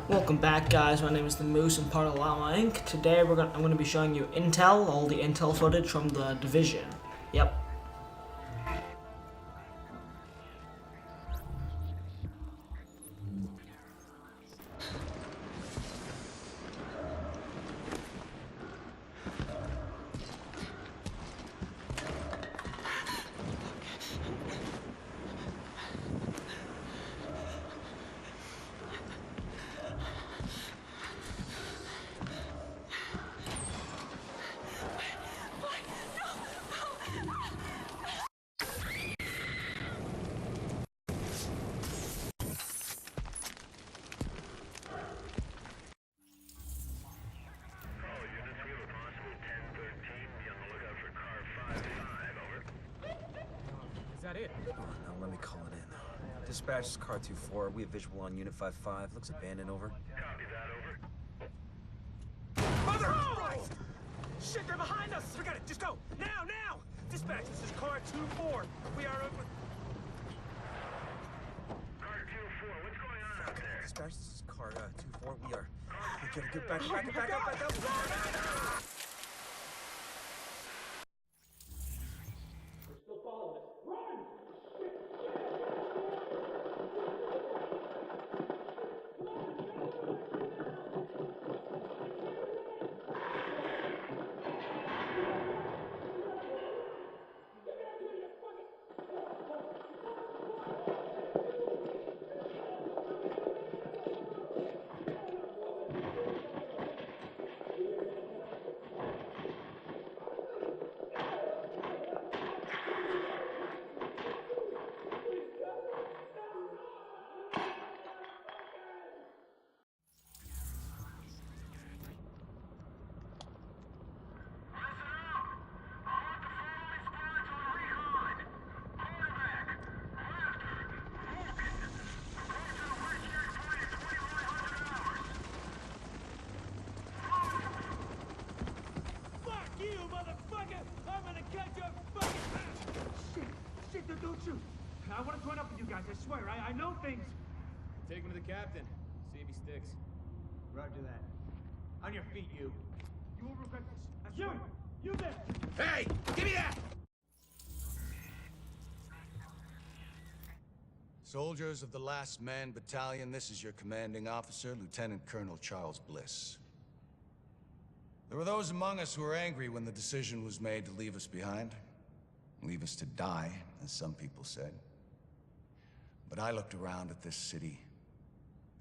Welcome back, guys. My name is the Moose and part of Llama Inc. Today I'm going to be showing you intel, all the intel footage from the Division. Yep. Is that it? Now let me call it in. Dispatch is car 2-4. We have visual on unit 5-5. Looks abandoned, over. Copy that, over. Mother Christ! Shit, they're behind us! Forget it, just go! Now, now! Dispatch, this is car 2-4. We are over... Car 2-4, what's going on out there? Dispatch, this is car 2-4. We gotta get back up. Don't shoot! I want to join up with you guys, I swear. I know things. Take him to the captain. See if he sticks. Roger that. On your feet, you. You will regret this. I swear. You there! Hey! Give me that! Soldiers of the Last Man Battalion, this is your commanding officer, Lieutenant Colonel Charles Bliss. There were those among us who were angry when the decision was made to leave us behind. Leave us to die, as some people said. But I looked around at this city,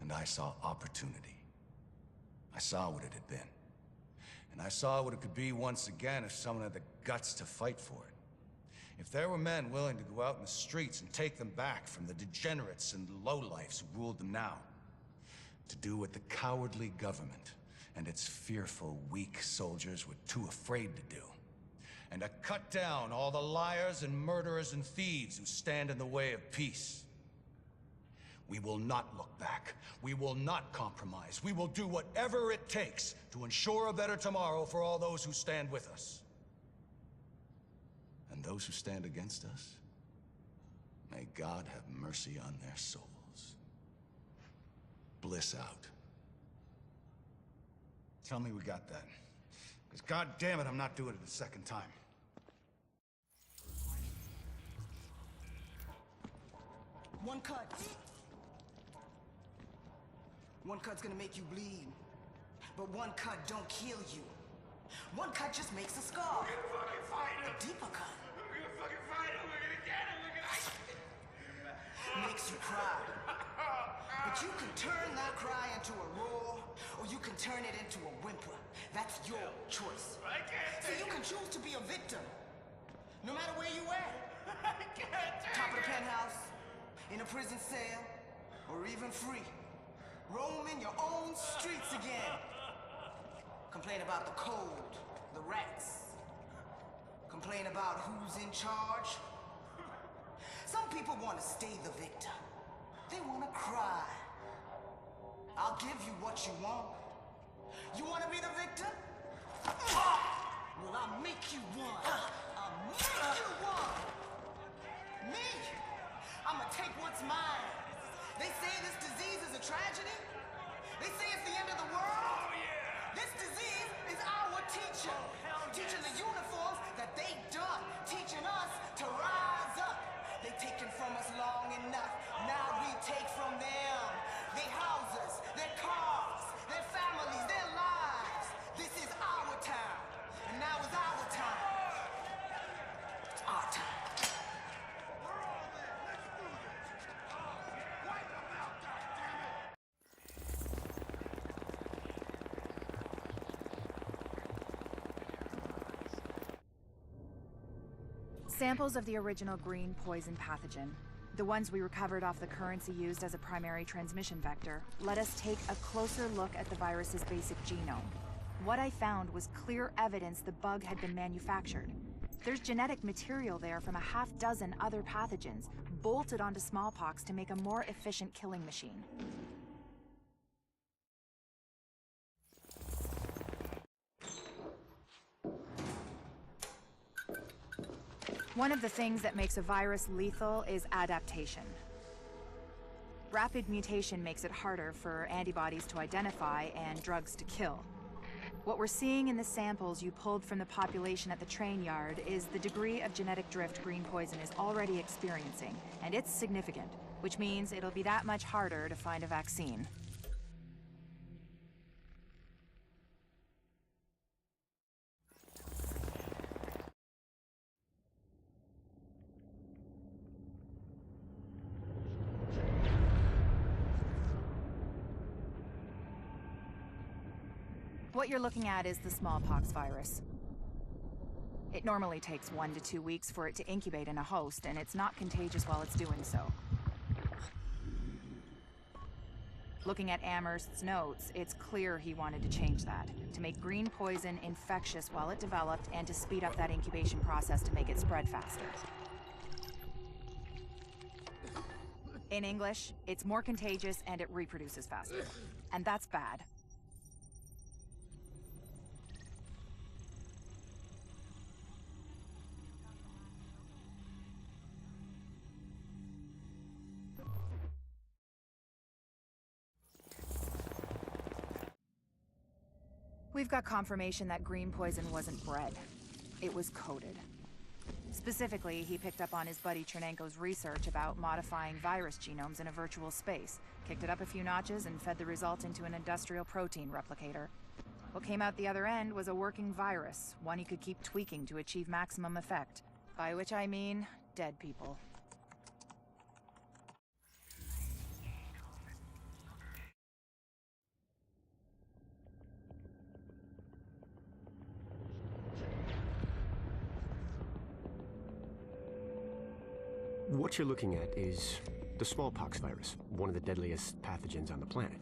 and I saw opportunity. I saw what it had been. And I saw what it could be once again if someone had the guts to fight for it. If there were men willing to go out in the streets and take them back from the degenerates and lowlifes who ruled them now. To do what the cowardly government and its fearful, weak soldiers were too afraid to do. And to cut down all the liars and murderers and thieves who stand in the way of peace. We will not look back. We will not compromise. We will do whatever it takes to ensure a better tomorrow for all those who stand with us. And those who stand against us, may God have mercy on their souls. Bliss out. Tell me we got that. Because God damn it, I'm not doing it a second time. One cut. One cut's gonna make you bleed. But one cut don't kill you. One cut just makes a scar. We're gonna fucking fight him! A deeper cut We're gonna fucking fight him! We're gonna get him! We're gonna... makes you cry. But you can turn that cry into a roar, or you can turn it into a whimper. That's your choice. I can't So take you can choose to be a victim, no matter where you at. I can't take Top of the it! penthouse, in a prison cell, or even free. Roaming your own streets again. Complain about the cold, the rats. Complain about who's in charge. Some people want to stay the victim. They want to cry. I'll give you what you want. You want to be the victim? Well, I'll make you one. I'll make you one. Me? I'm gonna take what's mine. They say this disease is a tragedy. They say Samples of the original green poison pathogen, the ones we recovered off the currency used as a primary transmission vector, let us take a closer look at the virus's basic genome. What I found was clear evidence the bug had been manufactured. There's genetic material there from a half-dozen other pathogens, bolted onto smallpox to make a more efficient killing machine. One of the things that makes a virus lethal is adaptation. Rapid mutation makes it harder for antibodies to identify and drugs to kill. What we're seeing in the samples you pulled from the population at the train yard is the degree of genetic drift green poison is already experiencing, and it's significant, which means it'll be that much harder to find a vaccine. What you're looking at is the smallpox virus. It normally takes 1 to 2 weeks for it to incubate in a host, and it's not contagious while it's doing so. Looking at Amherst's notes, it's clear he wanted to change that, to make green poison infectious while it developed, and to speed up that incubation process to make it spread faster. In English, it's more contagious and it reproduces faster. And that's bad. We've got confirmation that green poison wasn't bred. It was coded. Specifically, he picked up on his buddy Chernenko's research about modifying virus genomes in a virtual space, kicked it up a few notches, and fed the result into an industrial protein replicator. What came out the other end was a working virus, one he could keep tweaking to achieve maximum effect. By which I mean, dead people. What you're looking at is the smallpox virus, one of the deadliest pathogens on the planet.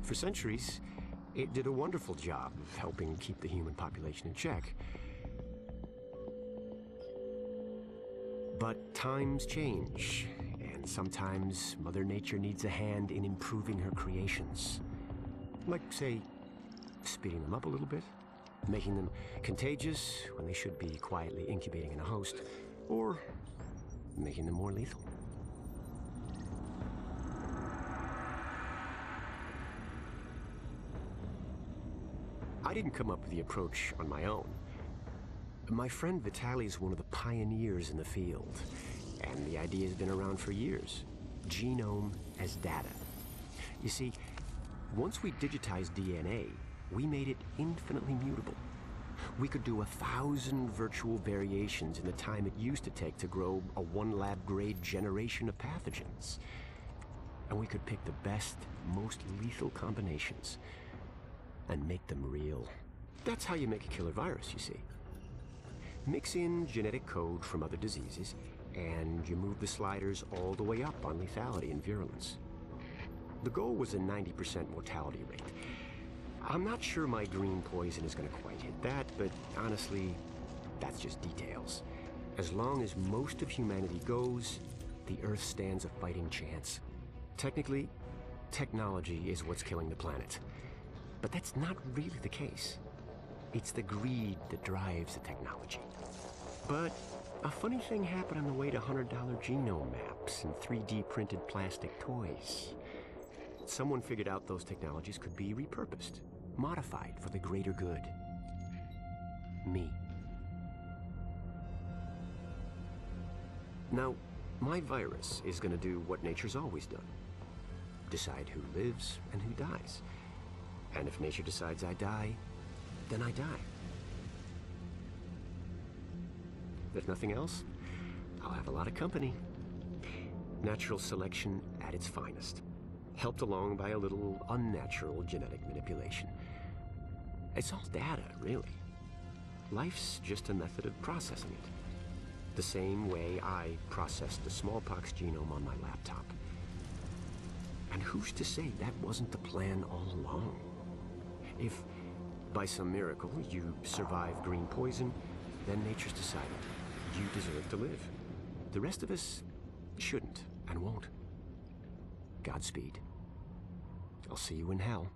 For centuries, it did a wonderful job of helping keep the human population in check. But times change, and sometimes Mother Nature needs a hand in improving her creations. Like, say, speeding them up a little bit, making them contagious when they should be quietly incubating in a host, or making them more lethal. I didn't come up with the approach on my own. My friend Vitaly is one of the pioneers in the field, and the idea has been around for years. Genome as data. You see, once we digitized DNA, we made it infinitely mutable. We could do 1,000 virtual variations in the time it used to take to grow a 1 lab-grade generation of pathogens. And we could pick the best, most lethal combinations and make them real. That's how you make a killer virus, you see. Mix in genetic code from other diseases, and you move the sliders all the way up on lethality and virulence. The goal was a 90% mortality rate. I'm not sure my green poison is going to quite hit that, but honestly, that's just details. As long as most of humanity goes, the Earth stands a fighting chance. Technically, technology is what's killing the planet. But that's not really the case. It's the greed that drives the technology. But a funny thing happened on the way to $100 genome maps and 3D printed plastic toys. Someone figured out those technologies could be repurposed, modified for the greater good. Me. Now, my virus is going to do what nature's always done. Decide who lives and who dies. And if nature decides I die, then I die. If nothing else, I'll have a lot of company. Natural selection at its finest, helped along by a little unnatural genetic manipulation. It's all data, really. Life's just a method of processing it. the same way I processed the smallpox genome on my laptop. And who's to say that wasn't the plan all along? If, by some miracle, you survive green poison, then nature's decided you deserve to live. The rest of us shouldn't and won't. Godspeed. I'll see you in hell.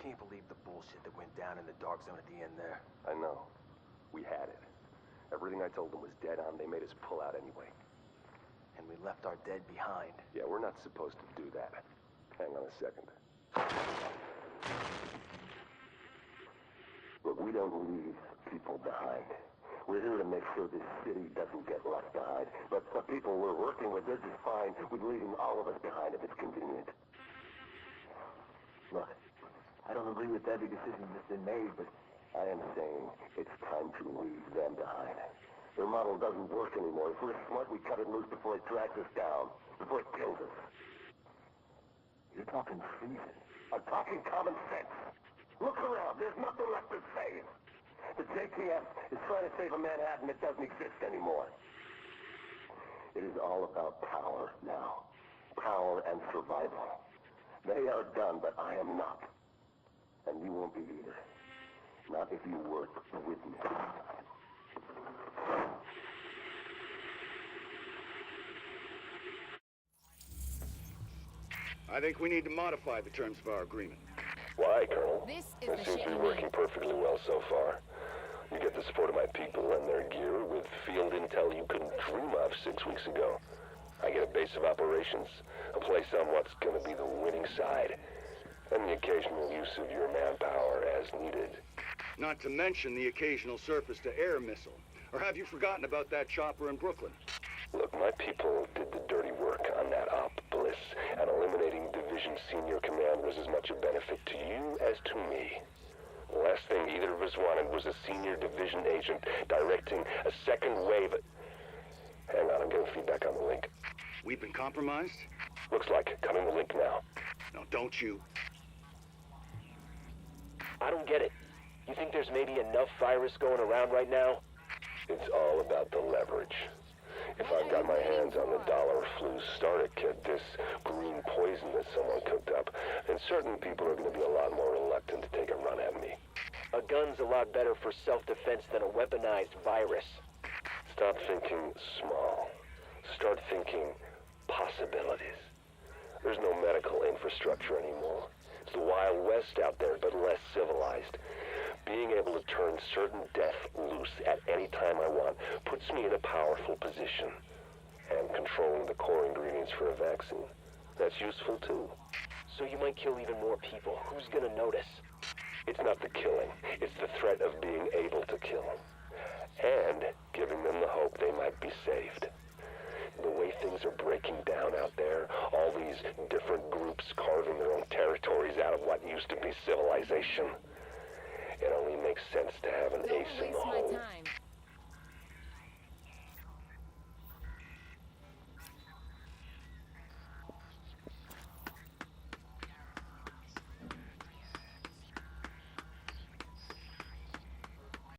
Can't believe the bullshit that went down in the dark zone at the end there. I know. We had it. Everything I told them was dead on. They made us pull out anyway. And we left our dead behind. Yeah, we're not supposed to do that. Hang on a second. Look, we don't leave people behind. We're here to make sure this city doesn't get left behind. But the people we're working with, they're just fine with leaving all of us behind if it's convenient. Look, I don't agree with every decision that's been made, but I am saying it's time to leave them behind. Their model doesn't work anymore. If we're smart, we cut it loose before it tracks us down, before it kills us. You're talking treason. I'm talking common sense. Look around. There's nothing left to save. The JTF is trying to save a Manhattan that doesn't exist anymore. It is all about power now. Power and survival. They are done, but I am not. And you won't be either. Not if you work with me. I think we need to modify the terms of our agreement. Why, Colonel? This is It the seems shit to be you working need. perfectly well so far. You get the support of my people and their gear with field intel you couldn't dream of 6 weeks ago. I get a base of operations, a place on what's gonna be the winning side, and the occasional use of your manpower as needed. Not to mention the occasional surface-to-air missile. Or have you forgotten about that chopper in Brooklyn? Look, my people did the dirty work on that op, Bliss, and eliminating Division Senior Command was as much a benefit to you as to me. The last thing either of us wanted was a senior division agent directing a second wave. Hang on, I'm getting feedback on the link. We've been compromised? Looks like. Coming the link now. No, don't you. I don't get it. You think there's maybe enough virus going around right now? It's all about the leverage. If I've got my hands on the dollar flu starter kit, this green poison that someone cooked up, then certain people are going to be a lot more reluctant to take a run at me. A gun's a lot better for self-defense than a weaponized virus. Stop thinking small. Start thinking possibilities. There's no medical infrastructure anymore. It's the Wild West out there, but less civilized. Being able to turn certain death loose at any time I want puts me in a powerful position. And controlling the core ingredients for a vaccine, that's useful too. So you might kill even more people. Who's gonna notice? It's not the killing, it's the threat of being able to kill. And giving them the hope they might be saved. The way things are breaking down out there, all these different groups carving their own territories out of what used to be civilization. It only makes sense to have an ace in the hole.